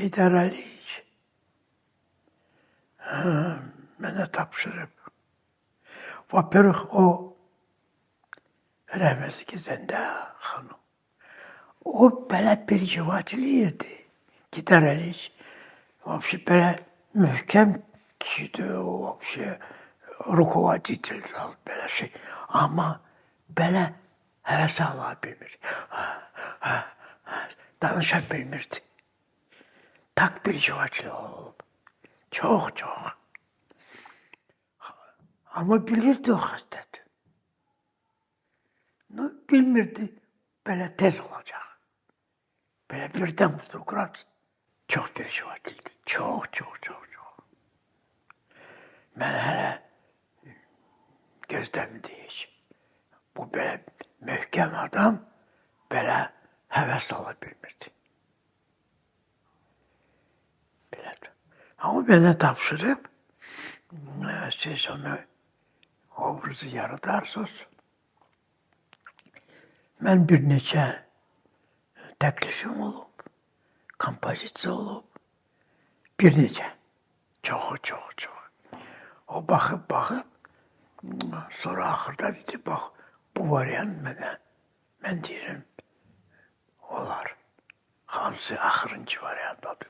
Heydər Əliyev mənə tapşırıb. Vapörük o rəhməsi gedəndə xanım. O belə bir cıvatiliydi. Heydər Əliyev вообще belə möhkəm kişidir, o вообще rukovodитель belə şey. Amma belə həvəs ala bilmir. Danışa bilmirdi. Tak bir cıvatil olub. Çox. Amma bilirdi o xəstədir. Bilmirdi belə tez olacaq. Belə birdən fotoqraf çox bir cıvatildi. Çox. Mən hələ gözləmirdi heç. Bu belə möhkəm adam belə həvəs ala bilmirdi. Belədir. Amma mənə tapşırıb, siz onu obrazı yaradarsınız. Mən bir neçə təklifim olub, kompozisiya olub, bir neçə. Çox. O baxıb, sonra axırda dedi, bax, bu variant mənə, mən deyirəm, olar. Hansı axırıncı variantadır?